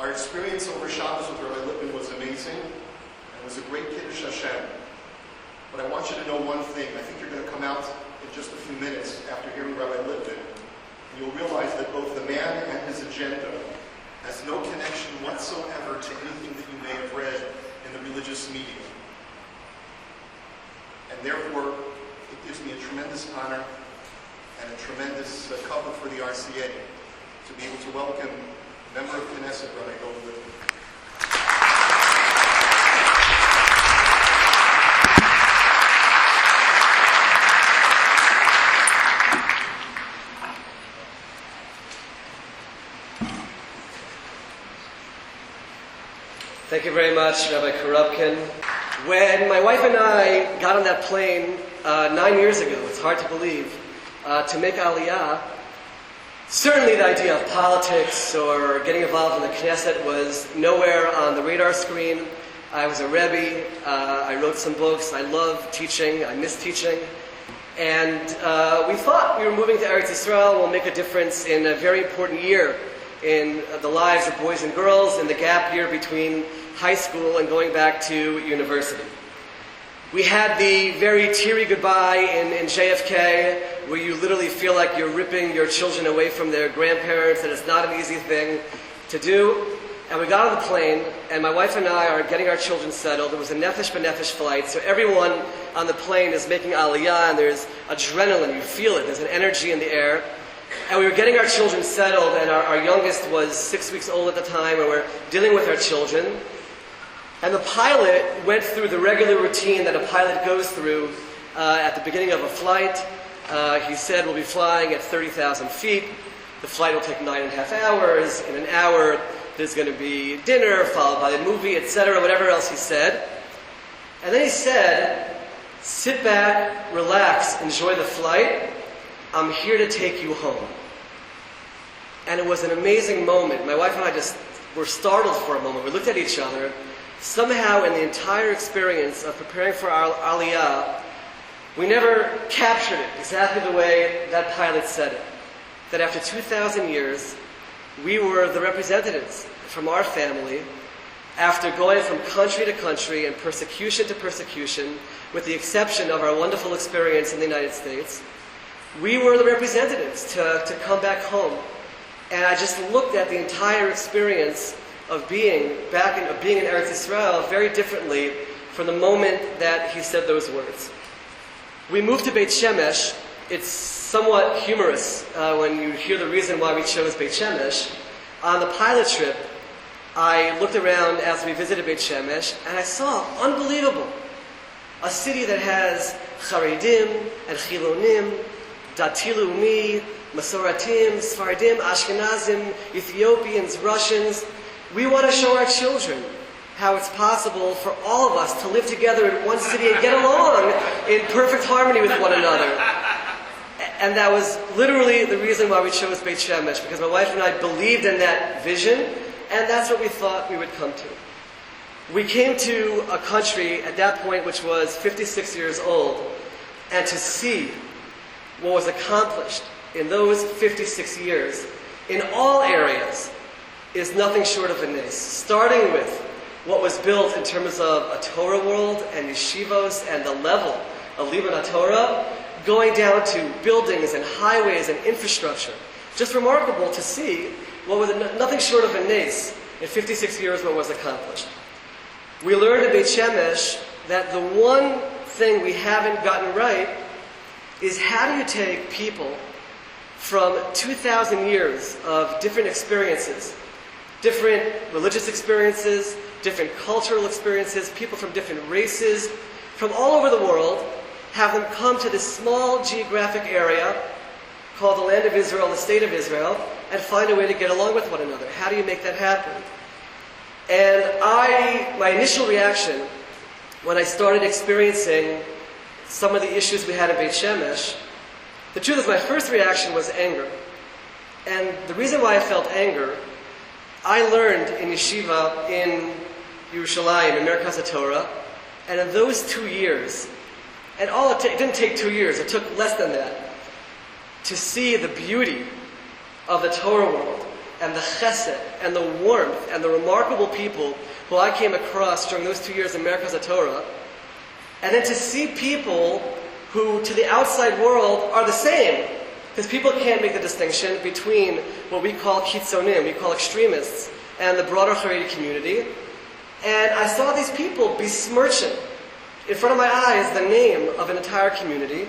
Our experience over Shabbos with Rabbi Lipman was amazing, and it was a great Kiddush Hashem. But I want you to know one thing. I think you're going to come out in just a few minutes after hearing Rabbi Lipman, and you'll realize that both the man and his agenda has no connection whatsoever to anything that you may have read in the religious media. And therefore, it gives me a tremendous honor and a tremendous cover for the RCA to be able to welcome member of Knesset Rabbi Dov Lipman. Thank you very much, Rabbi Korupkin. When my wife and I got on that plane 9 years ago, it's hard to believe, to make Aliyah, certainly the idea of politics or getting involved in the Knesset was nowhere on the radar screen. I was a Rebbe, I wrote some books, I love teaching, I miss teaching. And we thought we were moving to Eretz Yisrael, we'll make a difference in a very important year in the lives of boys and girls in the gap year between high school and going back to university. We had the very teary goodbye in JFK, where you literally feel like you're ripping your children away from their grandparents, and it's not an easy thing to do. And we got on the plane, and my wife and I are getting our children settled. It was a nefesh b'nefesh flight, so everyone on the plane is making aliyah, and there's adrenaline, you feel it, there's an energy in the air. And we were getting our children settled, and our youngest was 6 weeks old at the time, and we're dealing with our children. And the pilot went through the regular routine that a pilot goes through at the beginning of a flight. He said we'll be flying at 30,000 feet. The flight will take 9.5 hours. In an hour, there's going to be dinner, followed by a movie, etc., whatever else he said. And then he said, sit back, relax, enjoy the flight. I'm here to take you home. And it was an amazing moment. My wife and I just were startled for a moment. We looked at each other. Somehow in the entire experience of preparing for our Aliyah, we never captured it exactly the way that pilot said it. That after 2,000 years, we were the representatives from our family, after going from country to country and persecution to persecution, with the exception of our wonderful experience in the United States, we were the representatives to come back home. And I just looked at the entire experience of being in Eretz Yisrael very differently from the moment that he said those words. We moved to Beit Shemesh. It's somewhat humorous when you hear the reason why we chose Beit Shemesh. On the pilot trip, I looked around as we visited Beit Shemesh, and I saw, unbelievable, a city that has Charedim and Chilonim, Dati Leumi, Masoratim, Sfaradim, Ashkenazim, Ethiopians, Russians. We want to show our children how it's possible for all of us to live together in one city and get along in perfect harmony with one another. And that was literally the reason why we chose Beit Shemesh, because my wife and I believed in that vision, and that's what we thought we would come to. We came to a country at that point which was 56 years old, and to see what was accomplished in those 56 years in all areas is nothing short of a nes. Starting with what was built in terms of a Torah world and yeshivos and the level of Liban Torah, going down to buildings and highways and infrastructure. Just remarkable to see what was nothing short of a nes in 56 years what was accomplished. We learned in Beit Shemesh that the one thing we haven't gotten right is how do you take people from 2,000 years of different experiences, different religious experiences, different cultural experiences, people from different races, from all over the world, have them come to this small geographic area called the land of Israel, the state of Israel, and find a way to get along with one another. How do you make that happen? And my initial reaction when I started experiencing some of the issues we had in Beit Shemesh, the truth is my first reaction was anger. And the reason why I felt anger, I learned in yeshiva in Yerushalayim, in Merkaz Torah, and in those 2 years, and it didn't take 2 years, it took less than that, to see the beauty of the Torah world and the chesed and the warmth and the remarkable people who I came across during those 2 years in Merkaz HaTorah, and then to see people who to the outside world are the same, because people can't make the distinction between what we call kitzonim, we call extremists, and the broader Haredi community. And I saw these people besmirching in front of my eyes the name of an entire community.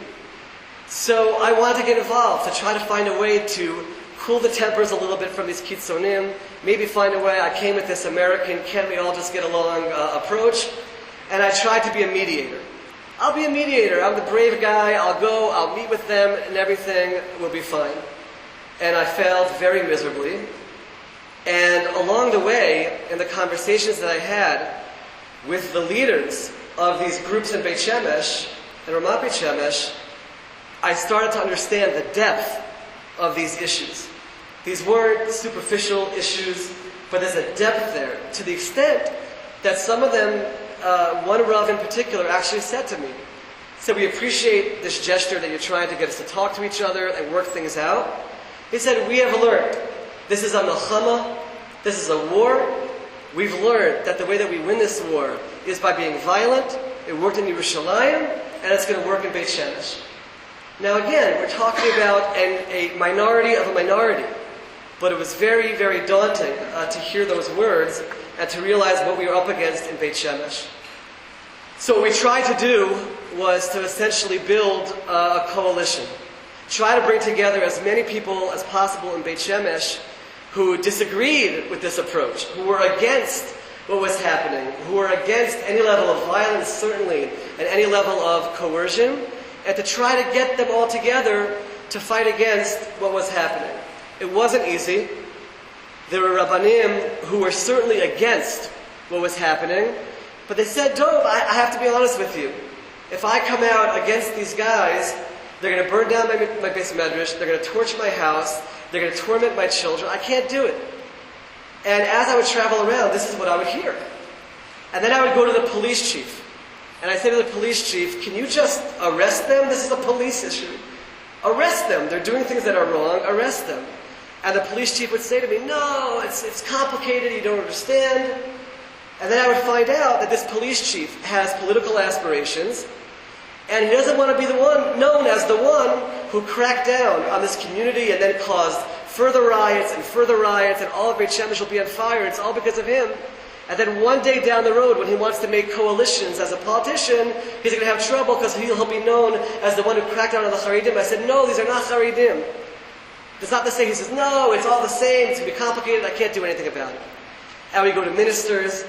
So I wanted to get involved, to try to find a way to cool the tempers a little bit from these kitzonim, maybe find a way. I came with this American, can't we all just get along approach, and I tried to be a mediator. I'll be a mediator, I'm the brave guy, I'll go, I'll meet with them, and everything will be fine. And I failed very miserably. And along the way, in the conversations that I had with the leaders of these groups in Beit Shemesh and Ramat Beit Shemesh, I started to understand the depth of these issues. These weren't superficial issues, but there's a depth there, to the extent that some of them, one Rav in particular, actually said to me, so we appreciate this gesture that you're trying to get us to talk to each other and work things out. He said, we have learned, this is a milchama, this is a war. We've learned that the way that we win this war is by being violent. It worked in Yerushalayim, and it's going to work in Beit Shemesh. Now again, we're talking about a minority of a minority, but it was very, very daunting to hear those words and to realize what we were up against in Beit Shemesh. So what we tried to do was to essentially build a coalition. Try to bring together as many people as possible in Beit Shemesh who disagreed with this approach, who were against what was happening, who were against any level of violence, certainly, and any level of coercion, and to try to get them all together to fight against what was happening. It wasn't easy. There were Rabbanim who were certainly against what was happening, but they said, Dov, I have to be honest with you. If I come out against these guys, they're going to burn down my Beis Medrash, they're going to torch my house, they're going to torment my children. I can't do it. And as I would travel around, this is what I would hear. And then I would go to the police chief. And I say to the police chief, can you just arrest them? This is a police issue. Arrest them. They're doing things that are wrong. Arrest them. And the police chief would say to me, no, it's complicated. You don't understand. And then I would find out that this police chief has political aspirations, and he doesn't want to be the one known as the one who cracked down on this community and then caused further riots, and all of Beit Shemesh will be on fire. It's all because of him. And then one day down the road, when he wants to make coalitions as a politician, he's going to have trouble because he'll be known as the one who cracked down on the Haredim. I said, no, these are not Haredim. It's not to say, he says, no, it's all the same, it's going to be complicated, I can't do anything about it. And we go to ministers,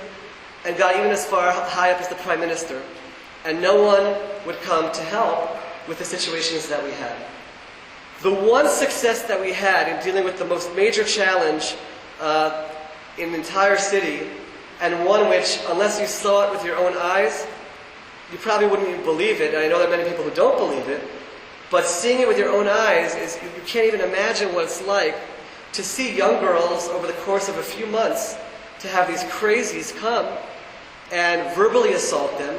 and got even as far high up as the Prime Minister. And no one would come to help with the situations that we had. The one success that we had in dealing with the most major challenge in the entire city, and one which, unless you saw it with your own eyes, you probably wouldn't even believe it. And I know there are many people who don't believe it, but seeing it with your own eyes, is you can't even imagine what it's like to see young girls over the course of a few months to have these crazies come and verbally assault them,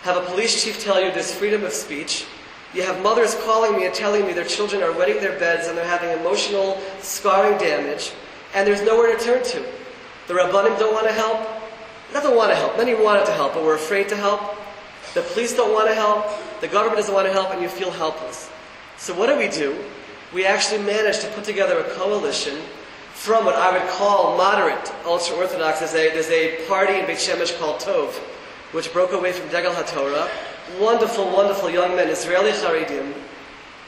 have a police chief tell you there's freedom of speech. You have mothers calling me and telling me their children are wetting their beds and they're having emotional scarring damage, and there's nowhere to turn to. The Rabbanim don't want to help. They don't want to help. Many wanted to help, but were afraid to help. The police don't want to help. The government doesn't want to help, and you feel helpless. So what do? We actually managed to put together a coalition from what I would call moderate ultra-Orthodox. There's a party in Beit Shemesh called Tov, which broke away from Degel HaTorah. Wonderful, wonderful young men, Israeli Haredim,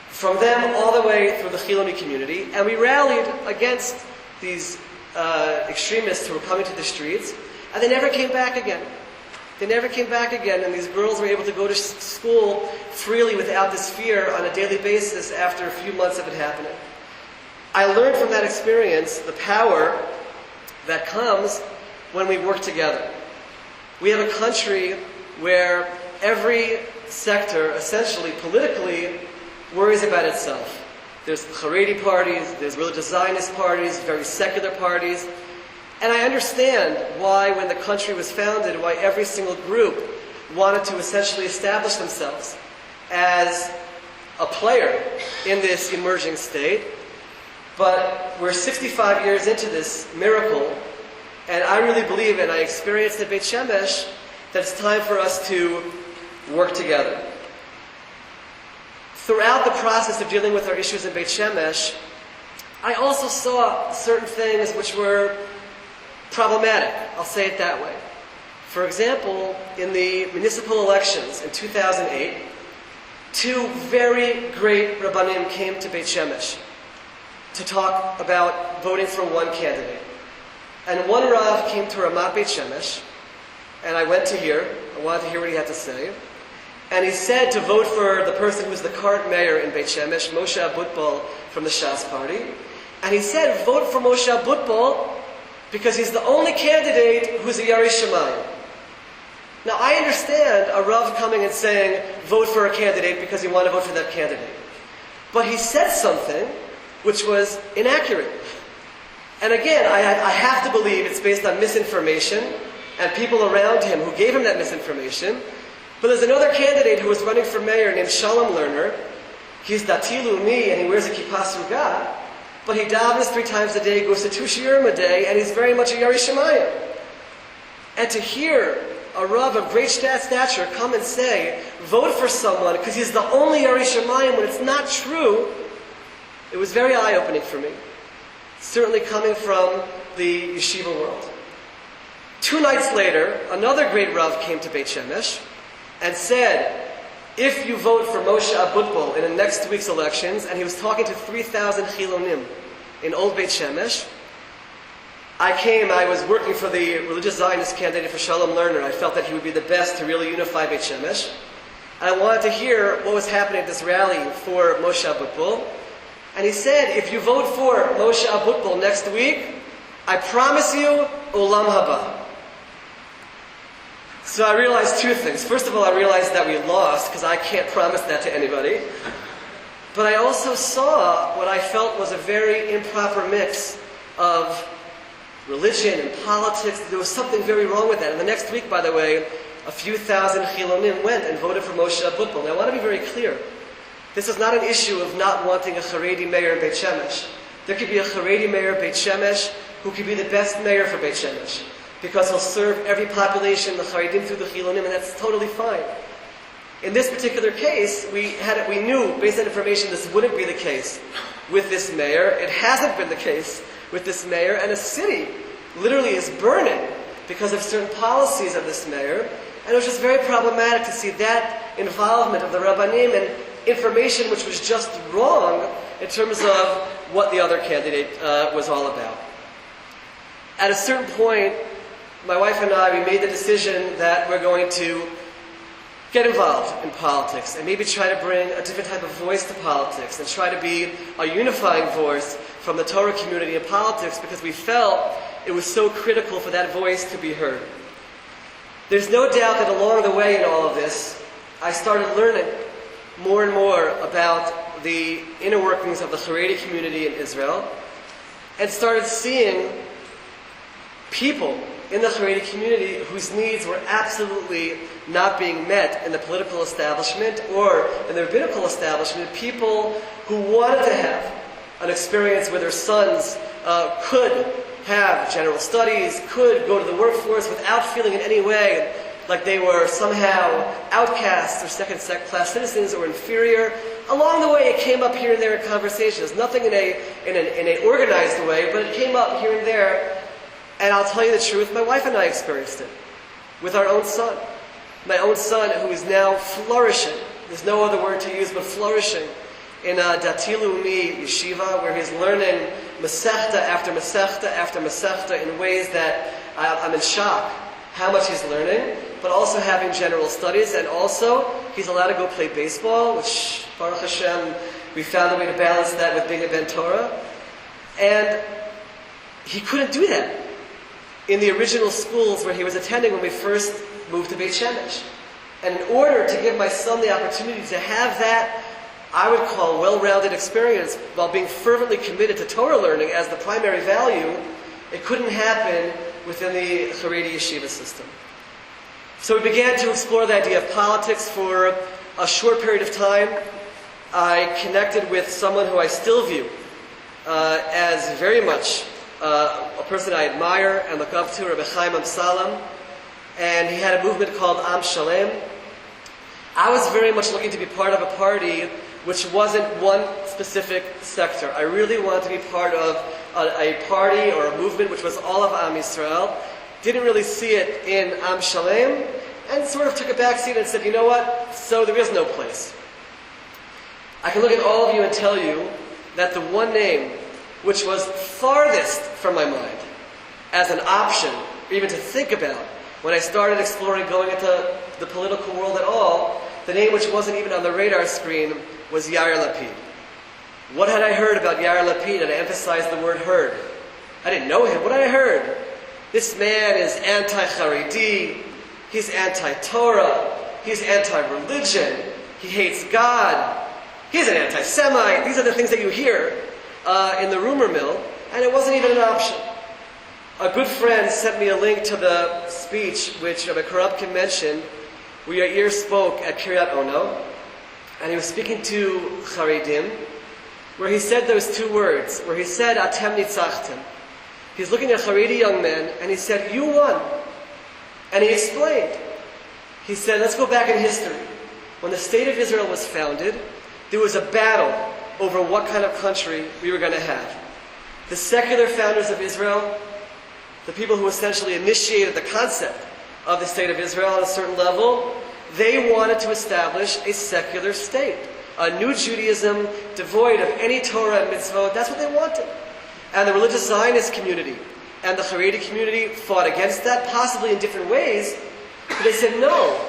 from them all the way through the Chiloni community, and we rallied against these extremists who were coming to the streets, and they never came back again. They never came back again, and these girls were able to go to school freely without this fear on a daily basis after a few months of it happening. I learned from that experience the power that comes when we work together. We have a country where every sector, essentially politically, worries about itself. There's Haredi parties, there's religious Zionist parties, very secular parties. And I understand why, when the country was founded, why every single group wanted to essentially establish themselves as a player in this emerging state. But we're 65 years into this miracle, and I really believe, and I experienced at Beit Shemesh, that it's time for us to work together. Throughout the process of dealing with our issues in Beit Shemesh, I also saw certain things which were problematic. I'll say it that way. For example, in the municipal elections in 2008, two very great Rabbanim came to Beit Shemesh to talk about voting for one candidate. And one Rav came to Ramat Beit Shemesh, and I went to hear. I wanted to hear what he had to say. And he said to vote for the person who's the current mayor in Beit Shemesh, Moshe Abutbol from the Shas party. And he said, vote for Moshe Abutbol because he's the only candidate who's a Yarei Shamayim. Now I understand a Rav coming and saying, vote for a candidate because you want to vote for that candidate. But he said something which was inaccurate. And again, I have to believe it's based on misinformation and people around him who gave him that misinformation. But there's another candidate who was running for mayor named Shalom Lerner. He's Dati Leumi and he wears a kippah sruga, but he davens 3 times a day, goes to 2 shiurim a day, and he's very much a Yarei Shamayim. And to hear a Rav of great stature come and say, vote for someone because he's the only Yarei Shamayim when it's not true, it was very eye-opening for me. Certainly coming from the yeshiva world. 2 nights later, another great Rav came to Beit Shemesh and said, if you vote for Moshe Abutbol in the next week's elections, and he was talking to 3,000 Chilonim in Old Beit Shemesh, I was working for the religious Zionist candidate for Shalom Lerner. I felt that he would be the best to really unify Beit Shemesh. And I wanted to hear what was happening at this rally for Moshe Abutbol. And he said, if you vote for Moshe Abutbol next week, I promise you, Olam Haba. So I realized 2 things. First of all, I realized that we lost, because I can't promise that to anybody. But I also saw what I felt was a very improper mix of religion and politics. There was something very wrong with that. And the next week, by the way, a few thousand Chilonim went and voted for Moshe Abutbol. Now I want to be very clear. This is not an issue of not wanting a Haredi mayor in Beit Shemesh. There could be a Haredi mayor in Beit Shemesh who could be the best mayor for Beit Shemesh, because he'll serve every population, the Haredim through the Chilonim, and that's totally fine. In this particular case, we knew, based on information, this wouldn't be the case with this mayor. It hasn't been the case with this mayor, and a city literally is burning because of certain policies of this mayor. And it was just very problematic to see that involvement of the Rabbanim and information which was just wrong in terms of what the other candidate was all about. At a certain point, my wife and I, we made the decision that we're going to get involved in politics and maybe try to bring a different type of voice to politics and try to be a unifying voice from the Torah community in politics, because we felt it was so critical for that voice to be heard. There's no doubt that along the way in all of this, I started learning more and more about the inner workings of the Haredi community in Israel, and started seeing people in the Haredi community whose needs were absolutely not being met in the political establishment or in the rabbinical establishment. People who wanted to have an experience where their sons could have general studies, could go to the workforce without feeling in any way like they were somehow outcasts or second-class citizens or inferior. Along the way, it came up here and there in conversations. Nothing in an organized way, but it came up here and there. And I'll tell you the truth, my wife and I experienced it with our own son. My own son, who is now flourishing, there's no other word to use but flourishing, in a Dati Leumi yeshiva, where he's learning Masechta after Masechta after Masechta in ways that I'm in shock how much he's learning, but also having general studies, and also he's allowed to go play baseball, which, Baruch Hashem, we found a way to balance that with being a Ben Torah. And he couldn't do that in the original schools where he was attending when we first moved to Beit Shemesh. And in order to give my son the opportunity to have that, I would call well-rounded experience while being fervently committed to Torah learning as the primary value, it couldn't happen within the Haredi yeshiva system. So we began to explore the idea of politics for a short period of time. I connected with someone who I still view as very much a person I admire and look up to, Rabbi Chaim Amsalem, and he had a movement called Am Shalem. I was very much looking to be part of a party which wasn't one specific sector. I really wanted to be part of a party or a movement which was all of Am Yisrael. Didn't really see it in Am Shalem, and sort of took a backseat and said, you know what, so there is no place. I can look at all of you and tell you that the one name which was farthest from my mind as an option, or even to think about, when I started exploring going into the political world at all, the name which wasn't even on the radar screen was Yair Lapid. What had I heard about Yair Lapid? And I emphasized the word heard. I didn't know him. What had I heard? This man is anti-Haredi, he's anti-Torah, he's anti-religion, he hates God, he's an anti-Semite. These are the things that you hear in the rumor mill, and it wasn't even an option. A good friend sent me a link to the speech which Rabbi Karupkin mentioned, where Yair spoke at Kiryat Ono, and he was speaking to Charedim, where he said those two words, where he said, Atem nitzachtem. He's looking at Haredi young men, and he said, you won. And he explained. He said, let's go back in history. When the state of Israel was founded, there was a battle over what kind of country we were going to have. The secular founders of Israel, the people who essentially initiated the concept of the state of Israel on a certain level, they wanted to establish a secular state. A new Judaism devoid of any Torah and mitzvot. That's what they wanted. And the religious Zionist community and the Haredi community fought against that, possibly in different ways. But they said, no,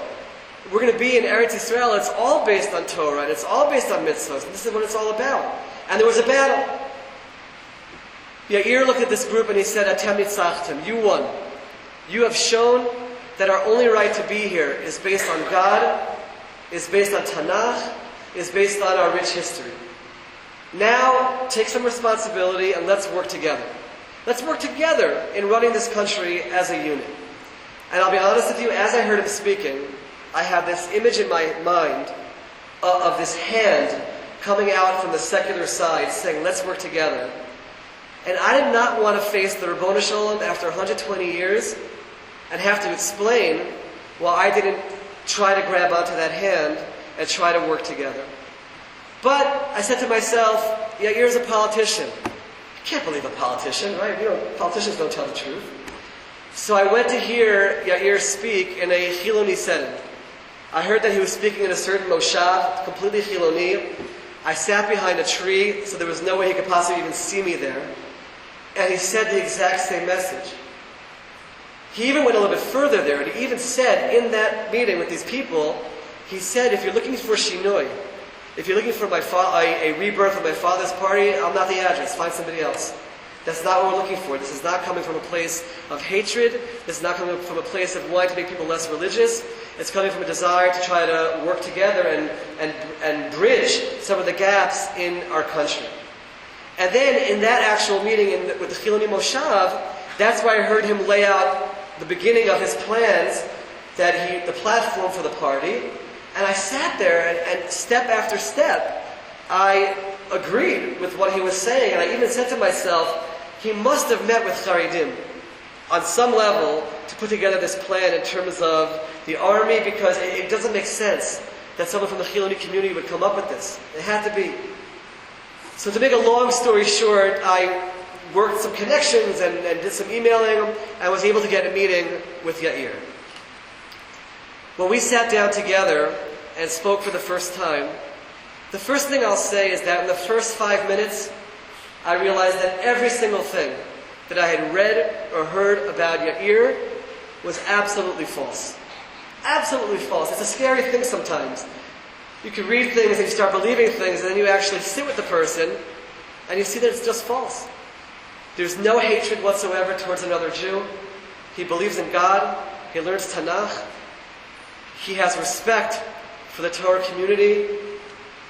we're going to be in Eretz Yisrael. It's all based on Torah, and it's all based on mitzvahs. And this is what it's all about. And there was a battle. Yair looked at this group and he said, Atem nitzachtem, you won. You have shown that our only right to be here is based on God, is based on Tanakh, is based on our rich history. Now, take some responsibility and let's work together. Let's work together in running this country as a unit. And I'll be honest with you, as I heard him speaking, I have this image in my mind of this hand coming out from the secular side saying, let's work together. And I did not want to face the Ribono Shel Olam after 120 years and have to explain why I didn't try to grab onto that hand and try to work together. But I said to myself, Yair's a politician. You can't believe a politician, right? You know, politicians don't tell the truth. So I went to hear Yair speak in a Chiloni setting. I heard that he was speaking in a certain moshav, completely Chiloni. I sat behind a tree, so there was no way he could possibly even see me there. And he said the exact same message. He even went a little bit further there, and he even said in that meeting with these people, he said, if you're looking for shinoi, if you're looking for a rebirth of my father's party, I'm not the address, find somebody else. That's not what we're looking for. This is not coming from a place of hatred. This is not coming from a place of wanting to make people less religious. It's coming from a desire to try to work together and bridge some of the gaps in our country. And then in that actual meeting with the Chiloni Moshav, that's why I heard him lay out the beginning of his plans, the platform for the party. And I sat there and step after step, I agreed with what he was saying. And I even said to myself, he must have met with Charedim on some level to put together this plan in terms of the army, because it doesn't make sense that someone from the Chiloni community would come up with this. It had to be. So to make a long story short, I worked some connections and did some emailing and was able to get a meeting with Yair. When we sat down together and spoke for the first time, the first thing I'll say is that in the first 5 minutes, I realized that every single thing that I had read or heard about Yair was absolutely false. Absolutely false. It's a scary thing sometimes. You can read things and you start believing things, and then you actually sit with the person and you see that it's just false. There's no hatred whatsoever towards another Jew. He believes in God. He learns Tanakh. He has respect for the Torah community.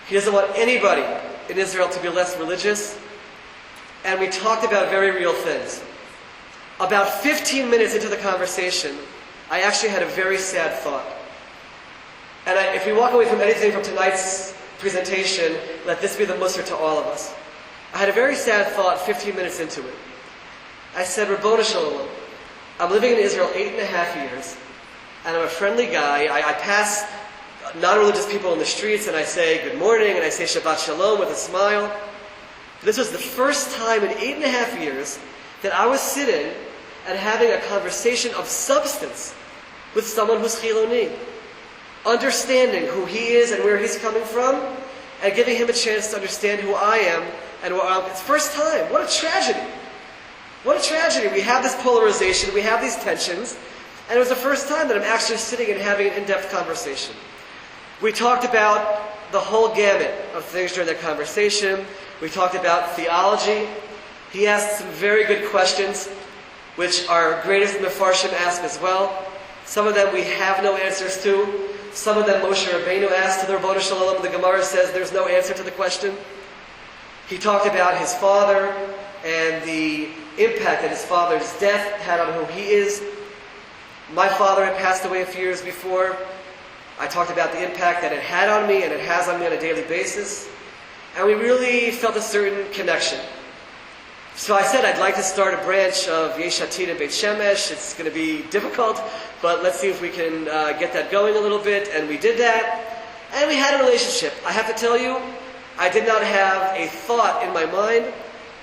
He doesn't want anybody in Israel to be less religious. And we talked about very real things. About 15 minutes into the conversation, I actually had a very sad thought. And if we walk away from anything from tonight's presentation, let this be the musar to all of us. I had a very sad thought 15 minutes into it. I said, Rabboni Shalom, I'm living in Israel 8.5 years, and I'm a friendly guy. I pass non-religious people in the streets, and I say good morning, and I say Shabbat Shalom with a smile. This was the first time in 8.5 years that I was sitting and having a conversation of substance with someone who's Chiloni, understanding who he is and where he's coming from, and giving him a chance to understand who I am and where I'm. It's first time. What a tragedy. What a tragedy. We have this polarization, we have these tensions, and it was the first time that I'm actually sitting and having an in-depth conversation. We talked about the whole gamut of things during that conversation. We talked about theology. He asked some very good questions, which our greatest Mefarshim ask as well. Some of them we have no answers to. Some of them Moshe Rabbeinu asked to the Rabboni Shalom. The Gemara says there's no answer to the question. He talked about his father and the impact that his father's death had on who he is. My father had passed away a few years before. I talked about the impact that it had on me and it has on me on a daily basis. And we really felt a certain connection. So I said I'd like to start a branch of Yesh Atid in Beit Shemesh. It's going to be difficult, but let's see if we can get that going a little bit. And we did that. And we had a relationship. I have to tell you, I did not have a thought in my mind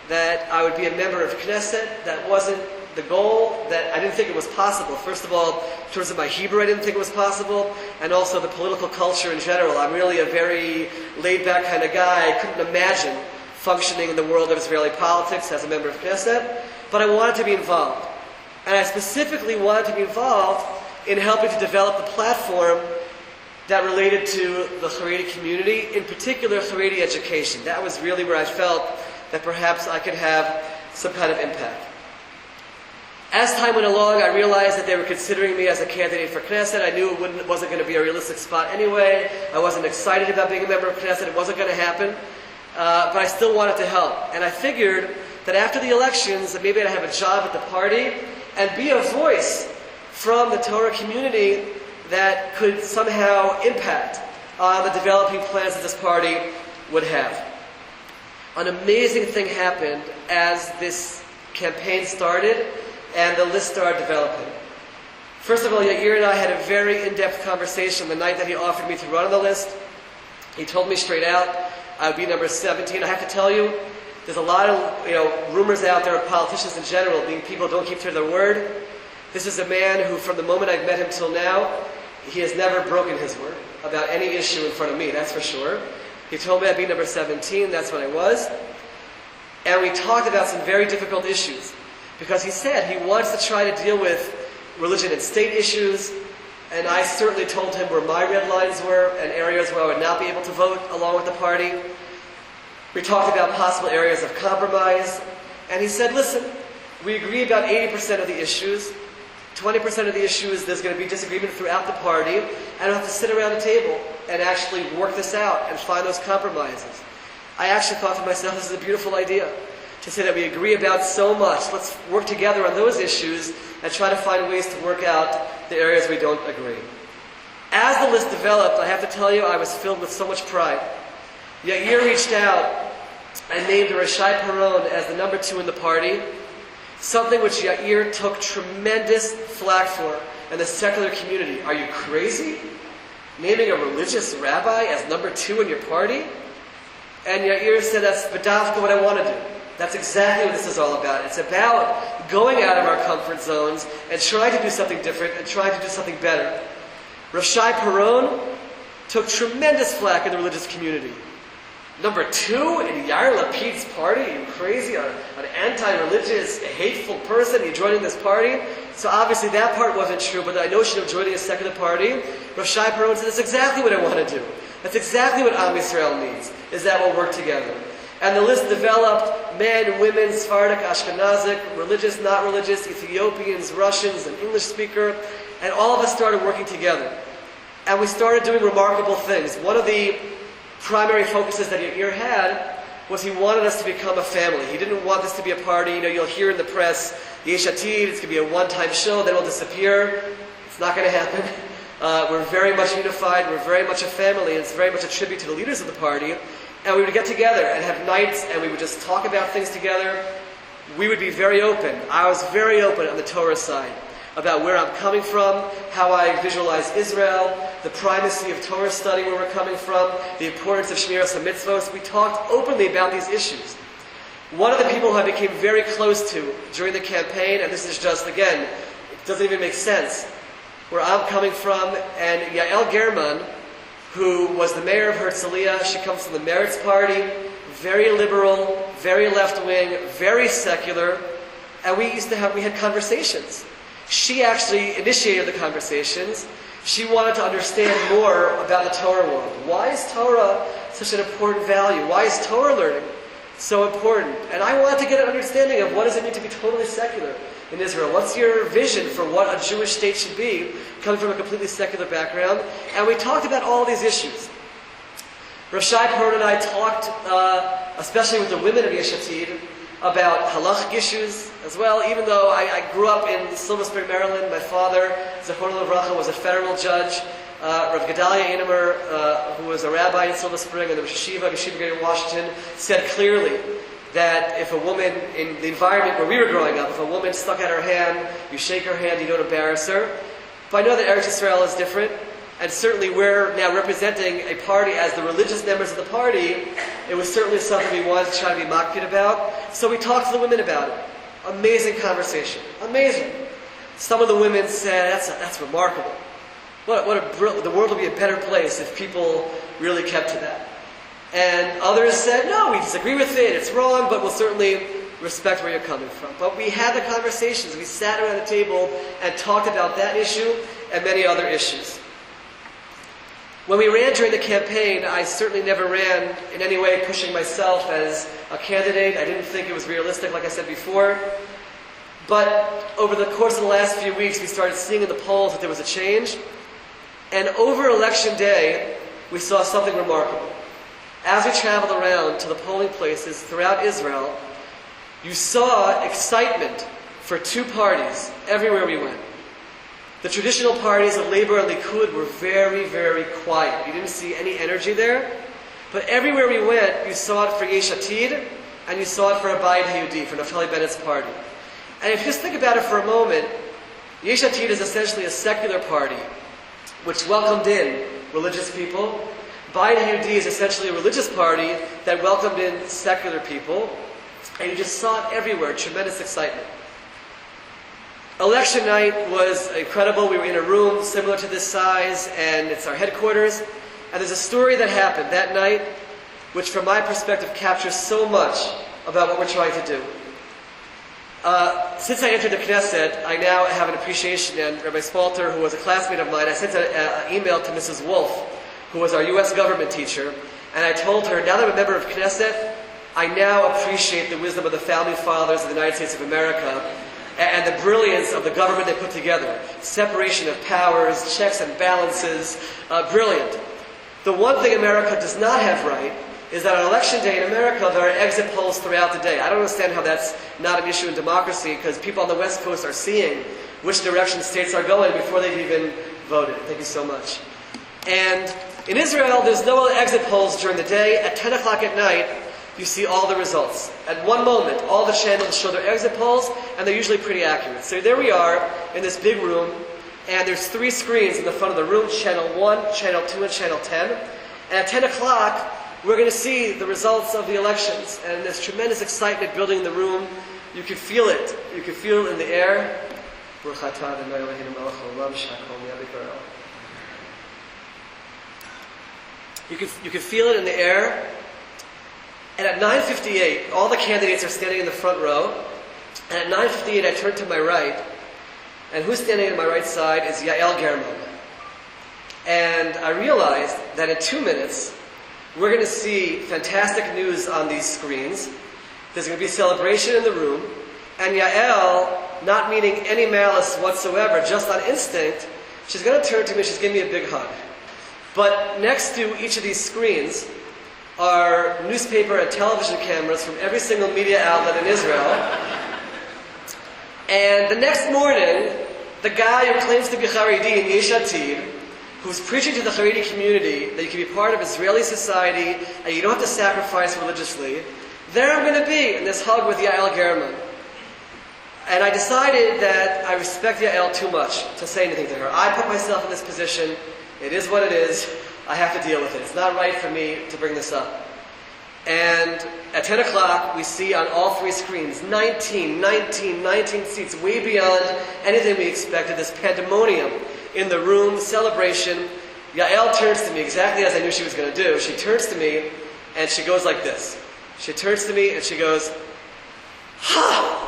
that I would be a member of Knesset. That wasn't the goal. That I didn't think it was possible. First of all, in terms of my Hebrew, I didn't think it was possible. And also the political culture in general. I'm really a very laid-back kind of guy. I couldn't imagine functioning in the world of Israeli politics as a member of Knesset. But I wanted to be involved. And I specifically wanted to be involved in helping to develop the platform that related to the Haredi community, in particular Haredi education. That was really where I felt that perhaps I could have some kind of impact. As time went along, I realized that they were considering me as a candidate for Knesset. I knew it wasn't going to be a realistic spot anyway. I wasn't excited about being a member of Knesset. It wasn't going to happen. But I still wanted to help. And I figured that after the elections, that maybe I'd have a job at the party and be a voice from the Torah community that could somehow impact on the developing plans that this party would have. An amazing thing happened as this campaign started and the list started developing. First of all, Yair and I had a very in-depth conversation the night that he offered me to run on the list. He told me straight out I would be number 17. I have to tell you, there's a lot of rumors out there of politicians in general being people who don't keep to their word. This is a man who, from the moment I've met him till now, he has never broken his word about any issue in front of me, that's for sure. He told me I'd be number 17, that's what I was. And we talked about some very difficult issues, because he said he wants to try to deal with religion and state issues, and I certainly told him where my red lines were and areas where I would not be able to vote along with the party. We talked about possible areas of compromise, and he said, listen, we agree about 80% of the issues. 20% of the issues, there's going to be disagreement throughout the party, and we'll have to sit around a table and actually work this out and find those compromises. I actually thought to myself, this is a beautiful idea, to say that we agree about so much. Let's work together on those issues and try to find ways to work out the areas we don't agree. As the list developed, I have to tell you, I was filled with so much pride. Yair reached out and named Rashai Peron as the number 2 in the party, something which Yair took tremendous flack for in the secular community. Are you crazy? Naming a religious rabbi as number 2 in your party? And Yair said, that's b'davka what I want to do. That's exactly what this is all about. It's about going out of our comfort zones and trying to do something different and trying to do something better. Rashai Peron took tremendous flack in the religious community. Number 2 in Yair Lapid's party? Are you crazy? An anti-religious, hateful person? Are you joining this party? So obviously that part wasn't true, but the notion of joining a secular party, Rashai Peron said, that's exactly what I want to do. That's exactly what Am Yisrael needs, is that we'll work together. And the list developed men, women, Sephardic, Ashkenazic, religious, not religious, Ethiopians, Russians, an English speaker, and all of us started working together. And we started doing remarkable things. One of the primary focuses that Yair had was he wanted us to become a family. He didn't want this to be a party. You'll hear in the press, Yesh Atid, it's going to be a one-time show, then it'll disappear. It's not going to happen. We're very much unified. We're very much a family. And it's very much a tribute to the leaders of the party. and we would get together and have nights, and we would just talk about things together. We would be very open. I was very open on the Torah side about where I'm coming from, how I visualize Israel, the primacy of Torah study, where we're coming from, the importance of Shmiras HaMitzvos. We talked openly about these issues. One of the people who I became very close to during the campaign, and this is just, again, it doesn't even make sense, where I'm coming from, and Yael German, who was the mayor of Herzliya. She comes from the Meretz Party, very liberal, very left-wing, very secular, and we had conversations. She actually initiated the conversations. She wanted to understand more about the Torah world. Why is Torah such an important value? Why is Torah learning so important? And I wanted to get an understanding of what does it mean to be totally secular in Israel. What's your vision for what a Jewish state should be, coming from a completely secular background? And we talked about all these issues. Rav Shai Perot and I talked, especially with the women of Yesh Atid, about halachic issues as well. Even though I grew up in Silver Spring, Maryland, my father, Zechrono Livracha, was a federal judge. Rav Gedalia Einemer, who was a rabbi in Silver Spring and the Yeshiva Greater Washington, said clearly that if a woman, in the environment where we were growing up, if a woman stuck out her hand, you shake her hand, you don't embarrass her. But I know that Eretz Yisrael is different, and certainly we're now representing a party as the religious members of the party. It was certainly something we wanted to try to be makpid about. So we talked to the women about it. Amazing conversation. Amazing. Some of the women said, that's remarkable. The world would be a better place if people really kept to that. And others said, no, we disagree with it, it's wrong, but we'll certainly respect where you're coming from. But we had the conversations. We sat around the table and talked about that issue and many other issues. When we ran during the campaign, I certainly never ran in any way pushing myself as a candidate. I didn't think it was realistic, like I said before. But over the course of the last few weeks, we started seeing in the polls that there was a change. And over Election Day, we saw something remarkable. As we traveled around to the polling places throughout Israel, you saw excitement for two parties everywhere we went. The traditional parties of Labour and Likud were very, very quiet. You didn't see any energy there. But everywhere we went, you saw it for Yesh Atid, and you saw it for Abayit Hayudi, for Naftali Bennett's party. And if you just think about it for a moment, Yesh Atid is essentially a secular party, which welcomed in religious people. Abayit Hayudi is essentially a religious party that welcomed in secular people. And you just saw it everywhere, tremendous excitement. Election night was incredible. We were in a room similar to this size, and it's our headquarters. And there's a story that happened that night, which from my perspective captures so much about what we're trying to do. Since I entered the Knesset, I now have an appreciation, and Rabbi Spalter, who was a classmate of mine, I sent an email to Mrs. Wolf, who was our U.S. government teacher, and I told her, now that I'm a member of Knesset, I now appreciate the wisdom of the founding fathers of the United States of America, and the brilliance of the government they put together. Separation of powers, checks and balances, brilliant. The one thing America does not have right is that on Election Day in America, there are exit polls throughout the day. I don't understand how that's not an issue in democracy, because people on the West Coast are seeing which direction states are going before they've even voted. Thank you so much. And in Israel, there's no exit polls during the day. At 10 o'clock at night, you see all the results. At one moment, all the channels show their exit polls, and they're usually pretty accurate. So there we are in this big room, and there's 3 screens in the front of the room, Channel 1, Channel 2, and Channel 10. And at 10 o'clock, we're going to see the results of the elections. And there's tremendous excitement building in the room. You can feel it. You can feel it in the air. You can feel it in the air. And at 9:58, all the candidates are standing in the front row. And at 9:58, I turn to my right. And who's standing on my right side is Yael German. And I realized that in 2 minutes, we're going to see fantastic news on these screens. There's going to be a celebration in the room. And Yael, not meaning any malice whatsoever, just on instinct, she's going to turn to me, she's giving me a big hug. But next to each of these screens are newspaper and television cameras from every single media outlet in Israel. And the next morning, the guy who claims to be Haredi in Yesh Atid, who's preaching to the Haredi community that you can be part of Israeli society and you don't have to sacrifice religiously, there I'm going to be in this hug with Yael German. And I decided that I respect Yael too much to say anything to her. I put myself in this position. It is what it is. I have to deal with it. It's not right for me to bring this up. And at 10 o'clock, we see on all three screens 19 seats, way beyond anything we expected, this pandemonium in the room, celebration. Yael turns to me exactly as I knew she was going to do. She turns to me and she goes like this. She turns to me and she goes, ha!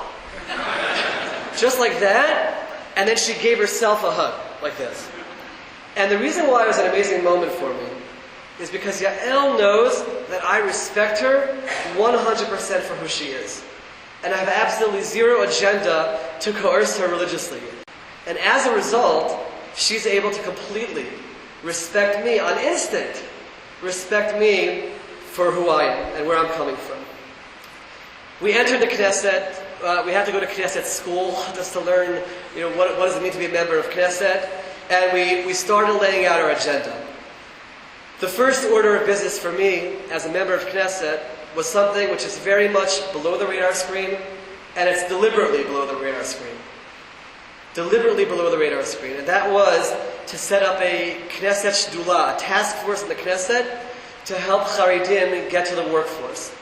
Just like that, and then she gave herself a hug, like this. And the reason why it was an amazing moment for me is because Yael knows that I respect her 100% for who she is. And I have absolutely zero agenda to coerce her religiously. And as a result, she's able to completely respect me, on instinct, respect me for who I am and where I'm coming from. We entered the Knesset. We had to go to Knesset school just to learn, what does it mean to be a member of Knesset. And we started laying out our agenda. The first order of business for me as a member of Knesset was something which is very much below the radar screen, and it's deliberately below the radar screen. Deliberately below the radar screen. And that was to set up a Knesset Shedula, a task force in the Knesset, to help Haredim get to the workforce.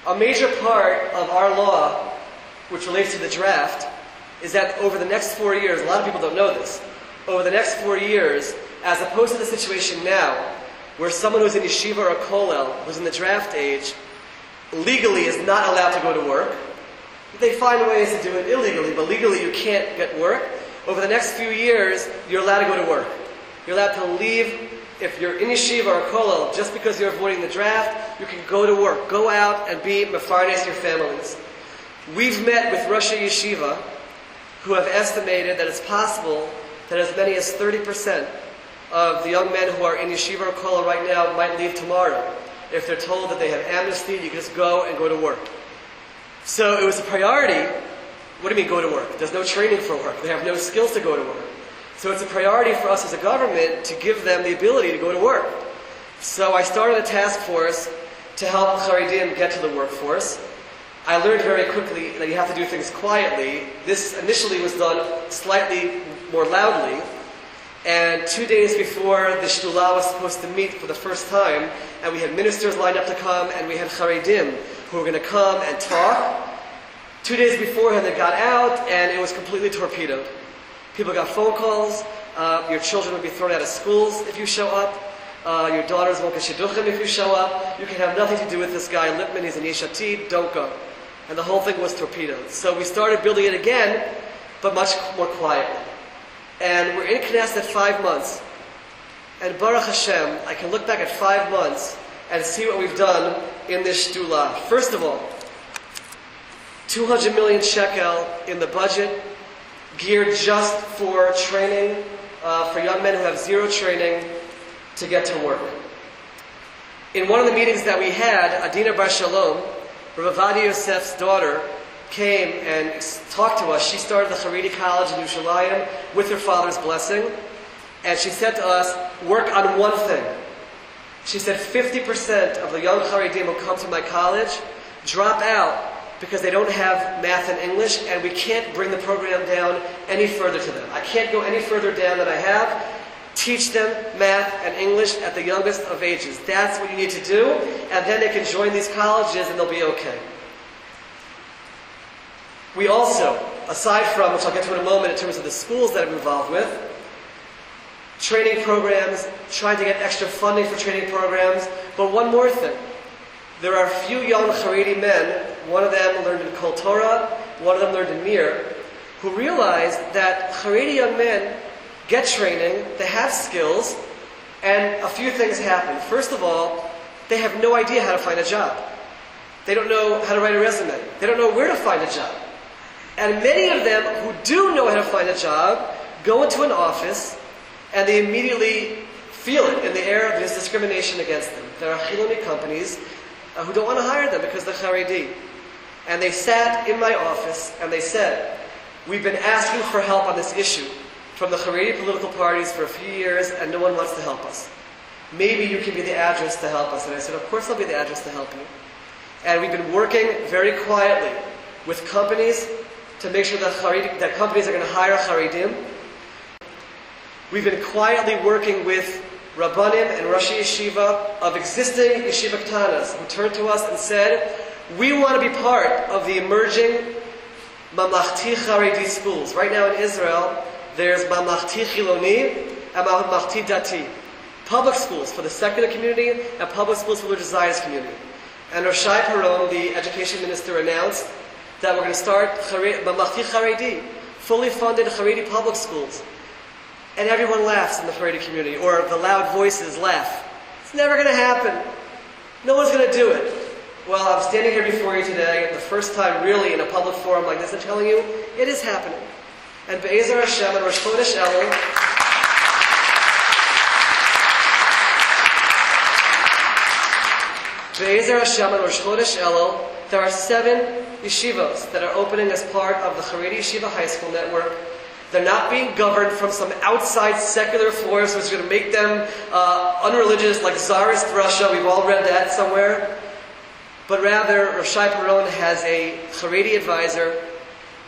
A major part of our law, which relates to the draft, is that over the next 4 years, a lot of people don't know this, over the next 4 years, as opposed to the situation now, where someone who's in yeshiva or a kollel, who's in the draft age, legally is not allowed to go to work. They find ways to do it illegally, but legally you can't get work. Over the next few years, you're allowed to go to work. You're allowed to leave. If you're in yeshiva or a kollel, just because you're avoiding the draft, you can go to work. Go out and be mefarnes your families. We've met with Roshei Yeshiva, who have estimated that it's possible that as many as 30% of the young men who are in yeshiva or kollel right now might leave tomorrow. If they're told that they have amnesty, you can just go and go to work. So it was a priority. What do you mean go to work? There's no training for work. They have no skills to go to work. So it's a priority for us as a government to give them the ability to go to work. So I started a task force to help Haredim get to the workforce. I learned very quickly that you have to do things quietly. This initially was done slightly more loudly. And 2 days before the Shedula was supposed to meet for the first time, and we had ministers lined up to come, and we had Haredim who were going to come and talk. 2 days beforehand they got out, and it was completely torpedoed. People got phone calls. Your children would be thrown out of schools if you show up. Your daughters won't get shidduchim if you show up. You can have nothing to do with this guy Lipman. He's an Yesh Atid. Don't go. And the whole thing was torpedoed. So we started building it again, but much more quietly. And we're in Knesset 5 months. And Baruch Hashem, I can look back at 5 months and see what we've done in this shedula. First of all, 200 million shekel in the budget, geared just for training, for young men who have zero training to get to work. In one of the meetings that we had, Adina Bar Shalom, Rav Ovadia Yosef's daughter, came and talked to us. She started the Haredi College in Yerushalayim with her father's blessing. And she said to us, work on one thing. She said 50% of the young Haredim who come to my college drop out because they don't have math and English, and we can't bring the program down any further to them. I can't go any further down than I have. Teach them math and English at the youngest of ages. That's what you need to do, and then they can join these colleges and they'll be okay. We also, aside from, which I'll get to in a moment in terms of the schools that I'm involved with, training programs, trying to get extra funding for training programs, but one more thing. There are a few young Haredi men, one of them learned in Kol Torah, one of them learned in Mir, who realized that Haredi young men get training, they have skills, and a few things happen. First of all, they have no idea how to find a job. They don't know how to write a resume. They don't know where to find a job. And many of them who do know how to find a job go into an office and they immediately feel it in the air of this discrimination against them. There are Chiloni companies who don't want to hire them because they're Haredi. And they sat in my office and they said, we've been asking for help on this issue from the Haredi political parties for a few years, and no one wants to help us. Maybe you can be the address to help us. And I said, of course I'll be the address to help you. And we've been working very quietly with companies to make sure that companies are going to hire Haredim. We've been quietly working with Rabbanim and Rosh Yeshiva of existing Yeshiva Ktanas who turned to us and said, we want to be part of the emerging Mamlachti Haredi schools. Right now in Israel, there's Mamlachti Chiloni and Mamlachti Dati. Public schools for the secular community and public schools for the Zionist community. And Rosh Peron, the education minister, announced that we're going to start Mamlachti Haredi, fully funded Haredi public schools. And everyone laughs in the Haredi community, or the loud voices laugh. It's never going to happen. No one's going to do it. Well, I'm standing here before you today, the first time really in a public forum like this, and telling you, it is happening. And Be'ezer Hashem and Rosh Chodesh Elul, Be'ezer Hashem and Rosh Chodesh Elul, there are 7 yeshivas that are opening as part of the Haredi Yeshiva High School Network. They're not being governed from some outside secular force which is going to make them unreligious like Tsarist Russia. We've all read that somewhere. But rather, Rav Shai Peron has a Haredi advisor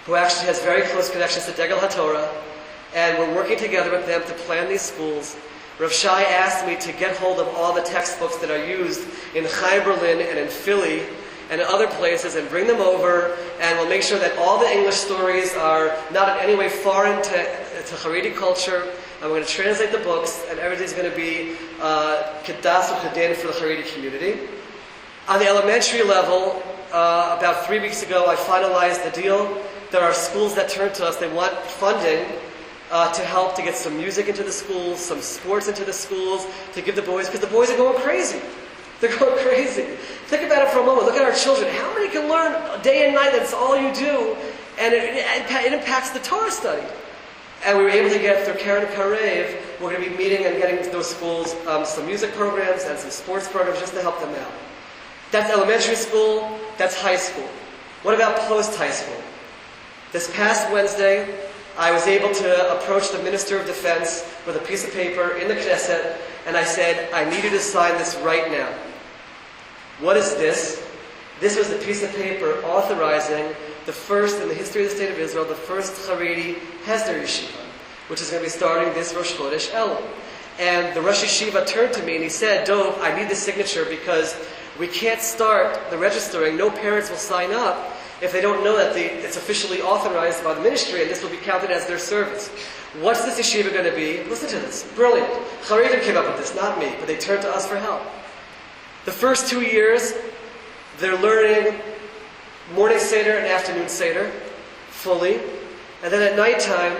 who actually has very close connections to Degel HaTorah, and we're working together with them to plan these schools. Rav Shai asked me to get hold of all the textbooks that are used in Chai Berlin and in Philly and other places and bring them over, and we'll make sure that all the English stories are not in any way foreign to Haredi culture, and we're going to translate the books, and everything's going to be Kedas or Chedin for the Haredi community. On the elementary level, about 3 weeks ago, I finalized the deal. There are schools that turn to us. They want funding to help to get some music into the schools, some sports into the schools, to give the boys, because the boys are going crazy. They're going crazy. Think about it for a moment. Look at our children. How many can learn day and night? That's all you do. And it impacts the Torah study. And we were able to get, through Karen Karev, we're going to be meeting and getting to those schools some music programs and some sports programs just to help them out. That's elementary school. That's high school. What about post-high school? This past Wednesday, I was able to approach the Minister of Defense with a piece of paper in the Knesset, and I said, I need you to sign this right now. What is this? This was the piece of paper authorizing the first in the history of the State of Israel, the first Haredi Hesder Yeshiva, which is going to be starting this Rosh Chodesh Elul. And the Rosh Yeshiva turned to me and he said, Dov, I need the signature because we can't start the registering. No parents will sign up if they don't know that it's officially authorized by the ministry and this will be counted as their service. What's this yeshiva going to be? Listen to this. Brilliant. Haredim came up with this, not me, but they turned to us for help. The first 2 years, they're learning morning Seder and afternoon Seder, fully. And then at nighttime,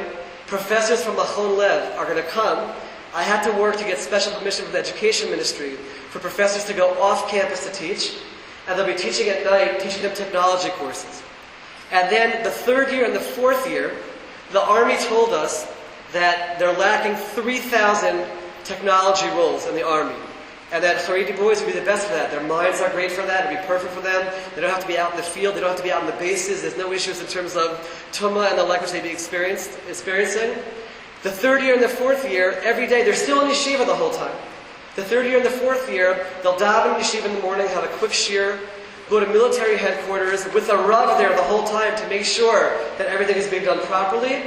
professors from Machon Lev are going to come. I had to work to get special permission from the education ministry for professors to go off campus to teach. And they'll be teaching at night, teaching them technology courses. And then the 3rd year and the 4th year, the Army told us that they're lacking 3,000 technology roles in the Army. And that Haredi boys would be the best for that. Their minds are great for that. It would be perfect for them. They don't have to be out in the field. They don't have to be out in the bases. There's no issues in terms of Tumah and the like which they'd be experiencing. The 3rd year and the 4th year, every day, they're still in yeshiva the whole time. The 3rd year and the 4th year, they'll daven in yeshiva in the morning, have a quick shir, go to military headquarters with a rav there the whole time to make sure that everything is being done properly,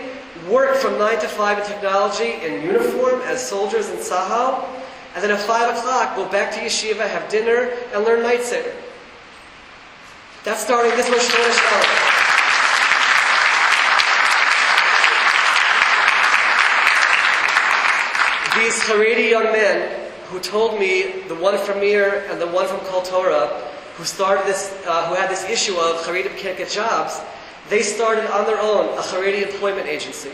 work from 9 to 5 in technology in uniform as soldiers in Tzahal, and then at 5 o'clock go back to yeshiva, have dinner, and learn night Seder. That's starting this Rosh Chodesh Elul. These Haredi young men who told me, the one from Mir and the one from Kol Torah, who started this, who had this issue of Haredim can't get jobs, they started on their own a Haredi employment agency.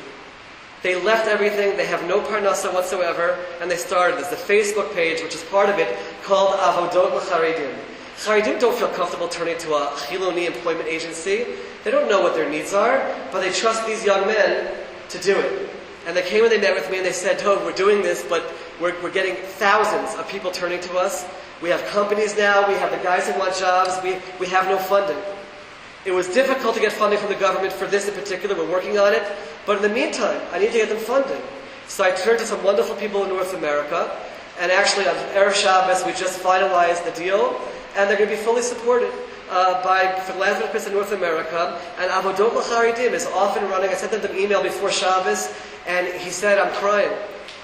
They left everything, they have no parnasa whatsoever, and they started this. The Facebook page, which is part of it, called Avodot L'Charedim. Charedim don't feel comfortable turning to a Chiloni employment agency. They don't know what their needs are, but they trust these young men to do it. And they came and they met with me and they said, Dov, we're doing this, but we're getting thousands of people turning to us. We have companies now, we have the guys who want jobs, we have no funding. It was difficult to get funding from the government for this in particular. We're working on it. But in the meantime, I need to get them funding. So I turned to some wonderful people in North America. And actually, on Erev Shabbos, we just finalized the deal. And they're going to be fully supported by philanthropists in North America. And Avodot L'Charidim is off and running. I sent them an email before Shabbos. And he said, I'm crying.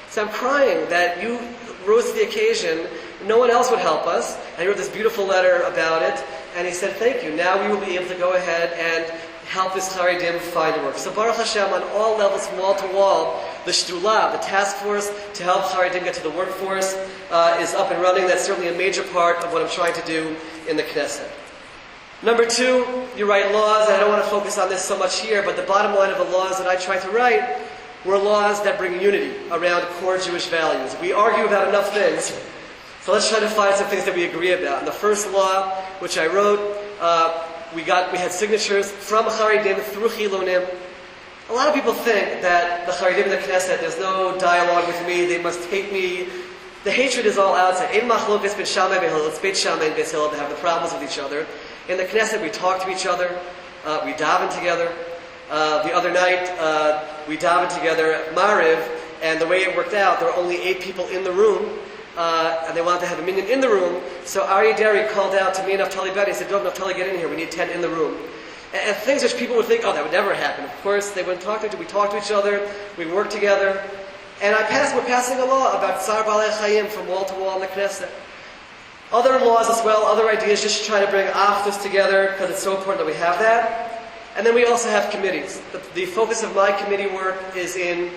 So I'm crying that you rose to the occasion. No one else would help us. And he wrote this beautiful letter about it. And he said, thank you. Now we will be able to go ahead and help this Charidim find work. So Baruch Hashem, on all levels, from wall to wall, the Shtulah, the task force to help Charidim get to the workforce, is up and running. That's certainly a major part of what I'm trying to do in the Knesset. Number two, you write laws, and I don't want to focus on this so much here, but the bottom line of the laws that I tried to write were laws that bring unity around core Jewish values. We argue about enough things, so let's try to find some things that we agree about. And the first law, which I wrote, we had signatures from Charidim through Chilonim. A lot of people think that the Charidim in the Knesset, there's no dialogue with me, they must hate me. The hatred is all outside. Ein machlokas ben Shammai v'Hillel, it's Beit Shammai and Beit Hillel to have the problems with each other. In the Knesset, we talk to each other, we daven together. The other night, we davened together at Mariv, and the way it worked out, there were only 8 people in the room, and they wanted to have a minyan in the room. So Aryeh Deri called out to me and Naftali Bedi. He said, Dov, Naftali, get in here. We need 10 in the room. And things which people would think, oh, that would never happen. Of course, they wouldn't talk to each other. We talked to each other. We worked together. And we're passing a law about Tsar Balei Chayim from wall to wall in the Knesset. Other laws as well, other ideas, just trying to bring Achdus together, because it's so important that we have that. And then we also have committees. The focus of my committee work is in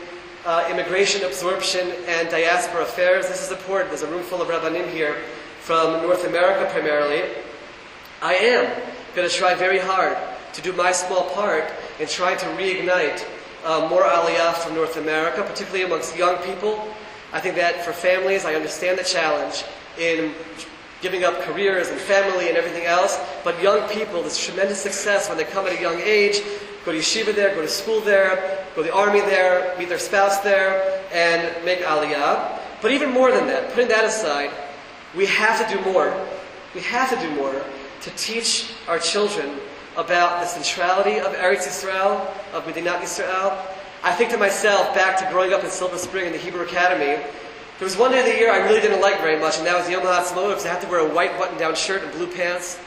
immigration, absorption, and diaspora affairs. This is important. There's a room full of Rabbanim here from North America primarily. I am going to try very hard to do my small part in trying to reignite more Aliyah from North America, particularly amongst young people. I think that for families, I understand the challenge in giving up careers and family and everything else, but young people, there's tremendous success when they come at a young age, go to yeshiva there, go to school there, go to the army there, meet their spouse there, and make Aliyah. But even more than that, putting that aside, we have to do more. We have to do more to teach our children about the centrality of Eretz Yisrael, of Medinat Yisrael. I think to myself, back to growing up in Silver Spring in the Hebrew Academy, there was one day of the year I really didn't like very much, and that was Yom HaAtzmaut, because I had to wear a white button-down shirt and blue pants.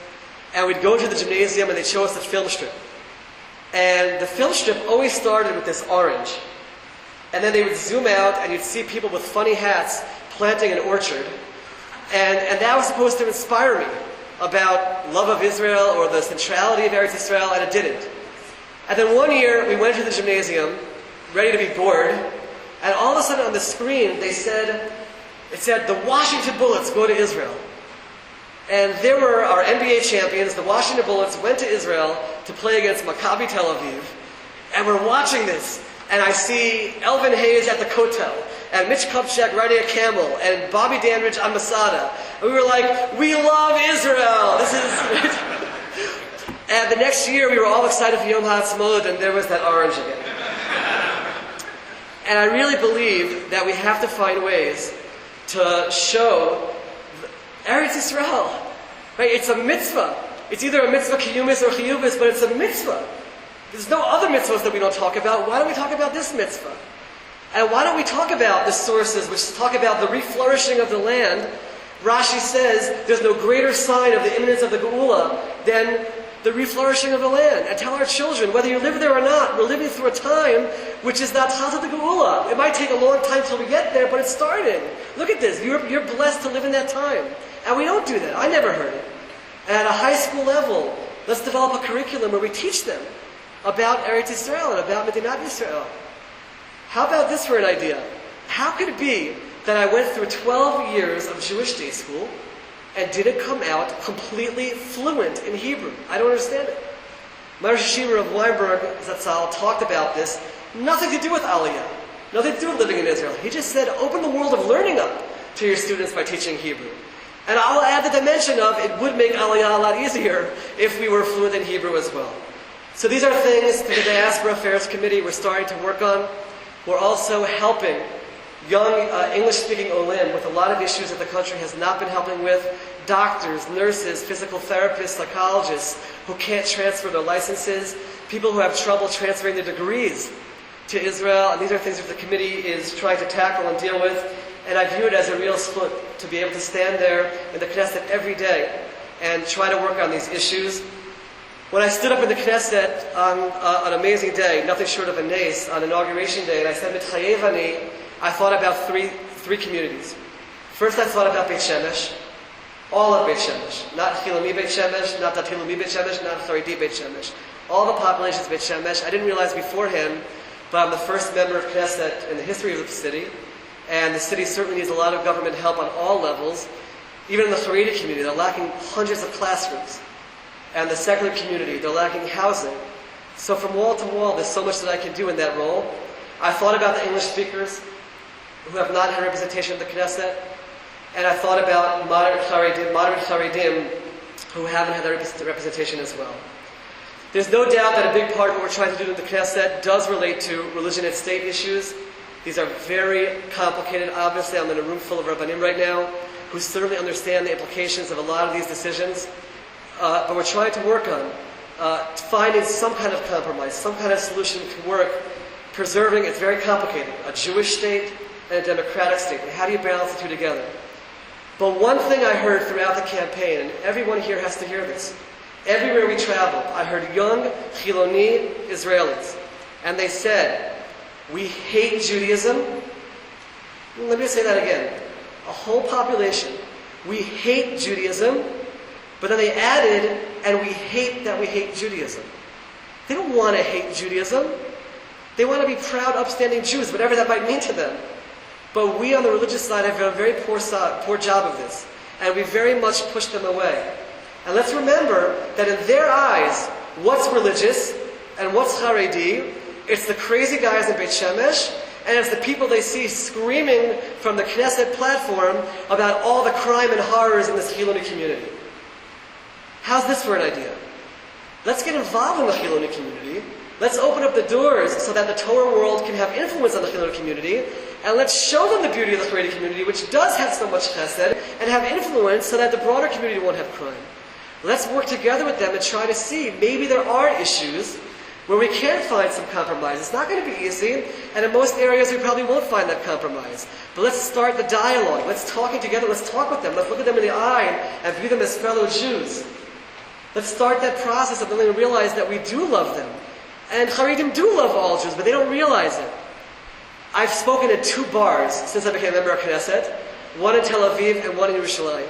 And we'd go to the gymnasium, and they'd show us the film strip. And the film strip always started with this orange. And then they would zoom out, and you'd see people with funny hats planting an orchard. And that was supposed to inspire me about love of Israel or the centrality of Eretz Yisrael, and it didn't. And then one year, we went to the gymnasium, ready to be bored, and all of a sudden on the screen, it said, the Washington Bullets go to Israel. And there were our NBA champions, the Washington Bullets, went to Israel to play against Maccabi Tel Aviv. And we're watching this, and I see Elvin Hayes at the Kotel, and Mitch Kupchak riding a camel, and Bobby Dandridge on Masada. And we were like, we love Israel! This is... And the next year, we were all excited for Yom HaAtzmaut, and there was that orange again. And I really believe that we have to find ways to show Eretz Yisrael. Right? It's a mitzvah. It's either a mitzvah kiyumis or chiyuvis, but it's a mitzvah. There's no other mitzvahs that we don't talk about. Why don't we talk about this mitzvah? And why don't we talk about the sources which talk about the reflourishing of the land? Rashi says there's no greater sign of the imminence of the Geula than the reflourishing of the land. And tell our children, whether you live there or not, we're living through a time which is not Tazat the Geula. It might take a long time till we get there, but it's starting. Look at this. You're blessed to live in that time. And we don't do that. I never heard it. And at a high school level, let's develop a curriculum where we teach them about Eretz Yisrael and about Medinat Yisrael. How about this for an idea? How could it be that I went through 12 years of Jewish day school and didn't come out completely fluent in Hebrew? I don't understand it. My Rosh Yeshiva of Weinberg, Zatzal, talked about this. Nothing to do with Aliyah. Nothing to do with living in Israel. He just said, open the world of learning up to your students by teaching Hebrew. And I'll add the dimension of it would make Aliyah a lot easier if we were fluent in Hebrew as well. So these are things that the Diaspora Affairs Committee we're starting to work on. We're also helping young English-speaking Olim with a lot of issues that the country has not been helping with. doctors, nurses, physical therapists, psychologists who can't transfer their licenses, people who have trouble transferring their degrees to Israel, and these are things that the committee is trying to tackle and deal with, and I view it as a real split to be able to stand there in the Knesset every day and try to work on these issues. When I stood up in the Knesset on an amazing day, nothing short of a nace, on inauguration day, and I said, Mitchayev ani, I thought about three communities. First I thought about Beit Shemesh, all of Beit Shemesh, not Chiloni Beit Shemesh, not Datilumi Beit Shemesh, not Haredi Beit Shemesh. All the populations of Beit Shemesh. I didn't realize beforehand, but I'm the first member of Knesset in the history of the city, and the city certainly needs a lot of government help on all levels. Even in the Haredi community, they're lacking hundreds of classrooms. And the secular community, they're lacking housing. So from wall to wall, there's so much that I can do in that role. I thought about the English speakers who have not had representation in the Knesset, and I thought about moderate Haredim who haven't had that representation as well. There's no doubt that a big part of what we're trying to do in the Knesset does relate to religion and state issues. These are very complicated. Obviously, I'm in a room full of Rabbanim right now who certainly understand the implications of a lot of these decisions. But we're trying to work on finding some kind of compromise, some kind of solution that can work, preserving, it's very complicated, a Jewish state and a democratic state. And how do you balance the two together? But one thing I heard throughout the campaign, and everyone here has to hear this, everywhere we traveled, I heard young Chiloni Israelis, and they said, we hate Judaism. Let me say that again. A whole population, we hate Judaism, but then they added, and we hate Judaism. They don't want to hate Judaism. They want to be proud, upstanding Jews, whatever that might mean to them. But we on the religious side have done a very poor job of this, and we very much push them away. And let's remember that in their eyes, what's religious and what's Haredi? It's the crazy guys in Beit Shemesh, and it's the people they see screaming from the Knesset platform about all the crime and horrors in this Chiloni community. How's this for an idea? Let's get involved in the Chiloni community. Let's open up the doors so that the Torah world can have influence on the Chiloni community, and let's show them the beauty of the Haredi community, which does have so much chesed, and have influence so that the broader community won't have crime. Let's work together with them and try to see maybe there are issues where we can find some compromise. It's not going to be easy, and in most areas we probably won't find that compromise. But let's start the dialogue. Let's talk together. Let's talk with them. Let's look at them in the eye and view them as fellow Jews. Let's start that process of letting them realize that we do love them. And Haredim do love all Jews, but they don't realize it. I've spoken at 2 bars since I became a member of Knesset, one in Tel Aviv and one in Yerushalayim.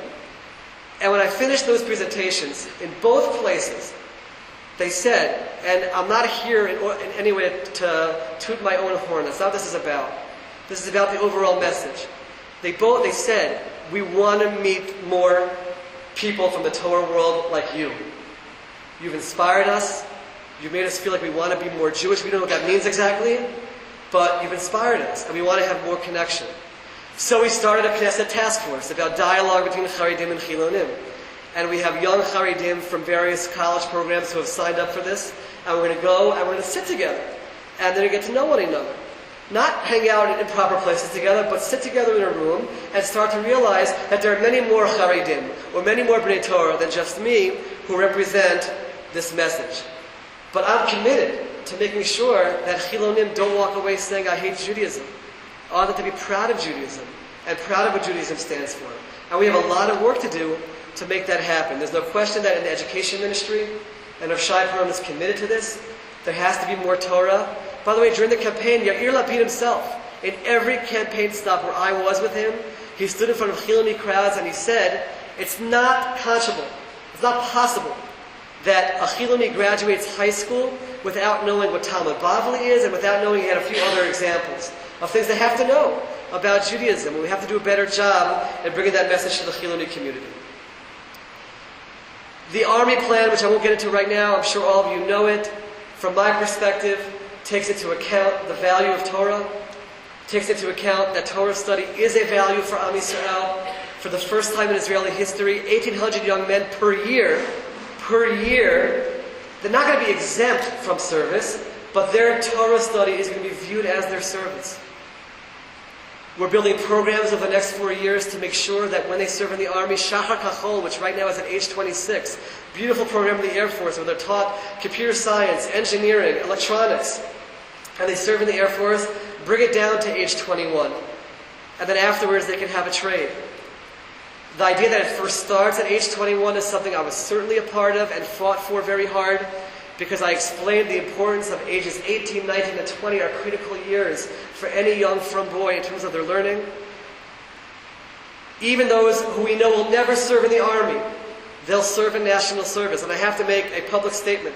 And when I finished those presentations, in both places, they said, and I'm not here in any way to toot my own horn, that's not what this is about. This is about the overall message. They said, we want to meet more people from the Torah world like you. You've inspired us. You've made us feel like we want to be more Jewish. We don't know what that means exactly, but you've inspired us, and we want to have more connection. So we started a Knesset task force about dialogue between Haredim and Chilonim. And we have young Haredim from various college programs who have signed up for this. And we're going to go and we're going to sit together. And they're going to get to know one another. Not hang out in improper places together, but sit together in a room and start to realize that there are many more Haredim, or many more B'nai Torah than just me, who represent this message. But I'm committed to making sure that Chilonim don't walk away saying, I hate Judaism. I want them to be proud of Judaism and proud of what Judaism stands for. And we have a lot of work to do to make that happen. There's no question that in the education ministry, and Rav Shai Purim is committed to this, there has to be more Torah. By the way, during the campaign, Yair Lapid himself, in every campaign stop where I was with him, he stood in front of Chiloni crowds and he said, it's not conscionable, it's not possible that a Chiloni graduates high school without knowing what Talmud Bavli is and without knowing, he had a few other examples of things they have to know about Judaism. And we have to do a better job at bringing that message to the Chiloni community. The Army plan, which I won't get into right now, I'm sure all of you know it, from my perspective, takes into account the value of Torah, takes into account that Torah study is a value for Am Yisrael. For the first time in Israeli history, 1,800 young men per year, they're not going to be exempt from service, but their Torah study is going to be viewed as their service. We're building programs over the next 4 years to make sure that when they serve in the Army, Shachar Kachol, which right now is at age 26, beautiful program in the Air Force where they're taught computer science, engineering, electronics, and they serve in the Air Force, bring it down to age 21. And then afterwards they can have a trade. The idea that it first starts at age 21 is something I was certainly a part of and fought for very hard, because I explained the importance of ages 18, 19, and 20 are critical years for any young frum boy in terms of their learning. Even those who we know will never serve in the Army, they'll serve in national service. And I have to make a public statement.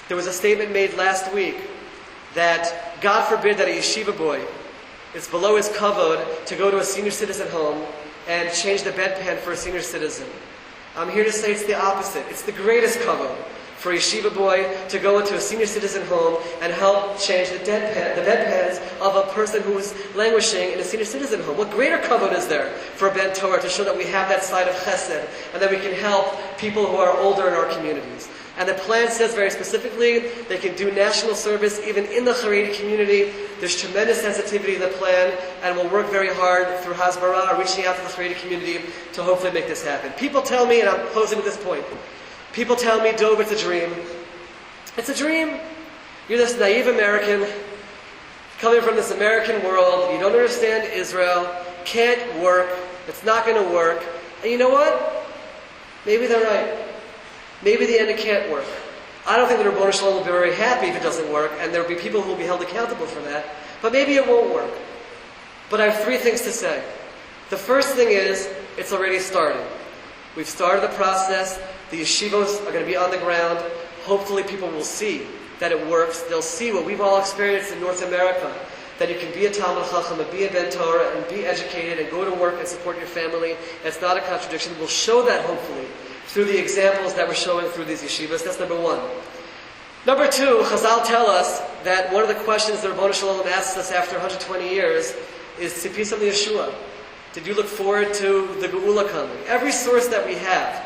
There was a statement made last week that God forbid that a yeshiva boy, it's below his kavod to go to a senior citizen home and change the bedpan for a senior citizen. I'm here to say it's the opposite. It's the greatest kavod for a yeshiva boy to go into a senior citizen home and help change the bedpans of a person who is languishing in a senior citizen home. What greater kavod is there for a Ben Torah to show that we have that side of chesed and that we can help people who are older in our communities? And the plan says very specifically they can do national service even in the Haredi community. There's tremendous sensitivity in the plan, and we'll work very hard through Hasbara, reaching out to the Haredi community to hopefully make this happen. People tell me, and I'm closing with this point, people tell me, Dov, it's a dream. It's a dream. You're this naive American, coming from this American world, you don't understand Israel, can't work, it's not going to work. And you know what? Maybe they're right. Maybe the end it can't work. I don't think the Ribbono Shel Olam will be very happy if it doesn't work, and there will be people who will be held accountable for that. But maybe it won't work. But I have 3 things to say. The first thing is, it's already started. We've started the process. The yeshivos are going to be on the ground. Hopefully people will see that it works. They'll see what we've all experienced in North America, that you can be a Talmud Chacham and be a Ben Torah and be educated and go to work and support your family. It's not a contradiction. We'll show that hopefully through the examples that we're showing through these yeshivas. That's number 1. Number 2, Chazal tell us that one of the questions the Ribbono Shel Olam asks us after 120 years is Tzipisam Yeshua. Did you look forward to the Geula coming? Every source that we have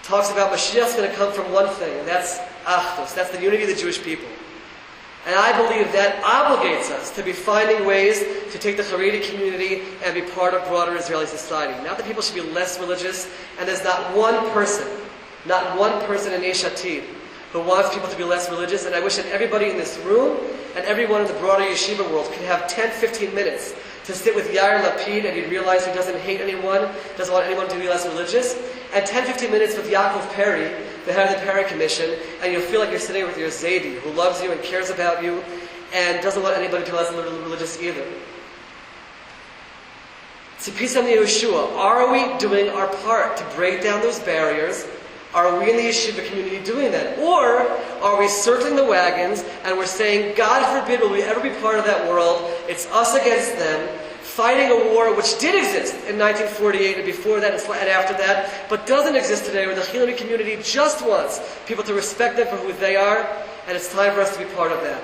talks about Mashiach's going to come from one thing, and that's Achdus. That's the unity of the Jewish people. And I believe that obligates us to be finding ways to take the Haredi community and be part of broader Israeli society. Not that people should be less religious, and there's not one person in Yesh Atid who wants people to be less religious, and I wish that everybody in this room and everyone in the broader yeshiva world could have 10-15 minutes to sit with Yair Lapid and you'd realize he doesn't hate anyone, doesn't want anyone to be less religious, and 10-15 minutes with Yaakov Perry, the head of the Perry Commission, and you'll feel like you're sitting with your Zaidi, who loves you and cares about you, and doesn't want anybody to be less religious either. Tzipisam Yeshua, are we doing our part to break down those barriers? Are we in the yeshiva community doing that? Or are we circling the wagons and we're saying, God forbid will we ever be part of that world, it's us against them, fighting a war which did exist in 1948 and before that and after that, but doesn't exist today, where the Chiloni community just wants people to respect them for who they are, and it's time for us to be part of that.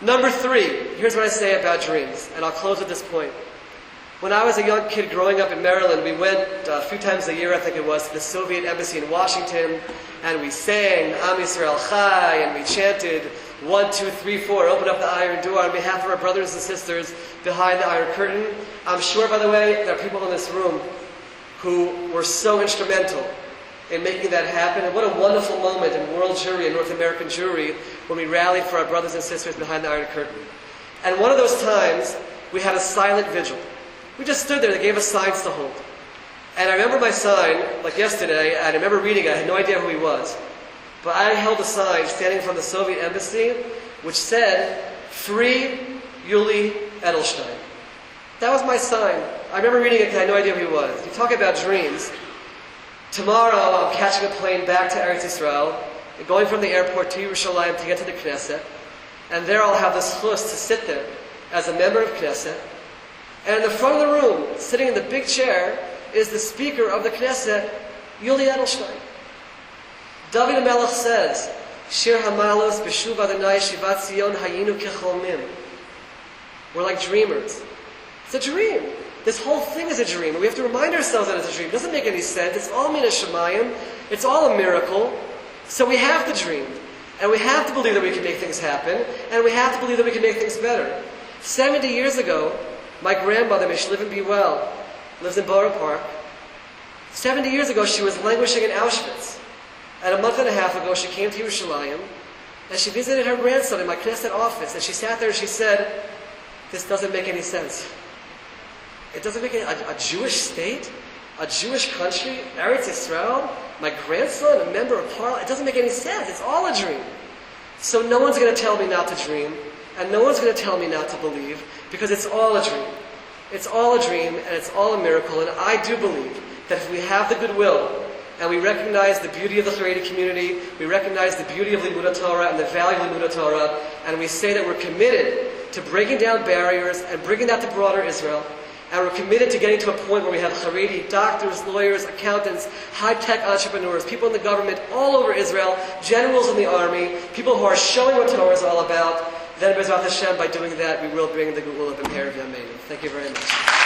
Number 3, here's what I say about dreams, and I'll close with this point. When I was a young kid growing up in Maryland, we went a few times a year, I think it was, to the Soviet embassy in Washington, and we sang Am Yisrael Chai, and we chanted 1, 2, 3, 4, open up the iron door on behalf of our brothers and sisters behind the Iron Curtain. I'm sure, by the way, there are people in this room who were so instrumental in making that happen. And what a wonderful moment in world Jewry and North American Jewry when we rallied for our brothers and sisters behind the Iron Curtain. And one of those times, we had a silent vigil. We just stood there. They gave us signs to hold. And I remember my sign, like yesterday, and I remember reading it. I had no idea who he was. But I held a sign standing from the Soviet embassy which said, "Free Yuli Edelstein." That was my sign. I remember reading it because I had no idea who he was. You talk about dreams. Tomorrow I'm catching a plane back to Eretz Yisrael, going from the airport to Yerushalayim to get to the Knesset. And there I'll have this chus to sit there as a member of Knesset. And in the front of the room, sitting in the big chair, is the speaker of the Knesset, Yuli Edelstein. David HaMelech says, Shir HaMalos B'shuv Adonai Shivat Zion Hayinu Kecholmim. We're like dreamers. It's a dream. This whole thing is a dream. And we have to remind ourselves that it's a dream. It doesn't make any sense. It's all Mina Shemayim. It's all a miracle. So we have to dream. And we have to believe that we can make things happen. And we have to believe that we can make things better. 70 years ago, My grandmother, may she live and be well, lives in Borough Park. 70 years ago, she was languishing in Auschwitz. And a month and a half ago, she came to Yerushalayim, and she visited her grandson in my Knesset office, and she sat there and she said, this doesn't make any sense. It doesn't make a Jewish state, a Jewish country, Eretz Yisrael, my grandson, a member of Parliament, it doesn't make any sense. It's all a dream. So no one's going to tell me not to dream, and no one's going to tell me not to believe, because it's all a dream. It's all a dream, and it's all a miracle, and I do believe that if we have the goodwill, and we recognize the beauty of the Haredi community, we recognize the beauty of Limud Torah and the value of Limud Torah, and we say that we're committed to breaking down barriers and bringing that to broader Israel, and we're committed to getting to a point where we have Haredi doctors, lawyers, accountants, high-tech entrepreneurs, people in the government all over Israel, generals in the army, people who are showing what Torah is all about. Then, B'ezrat Hashem, by doing that, we will bring the Geula B'Meher V'Yameinu. Thank you very much.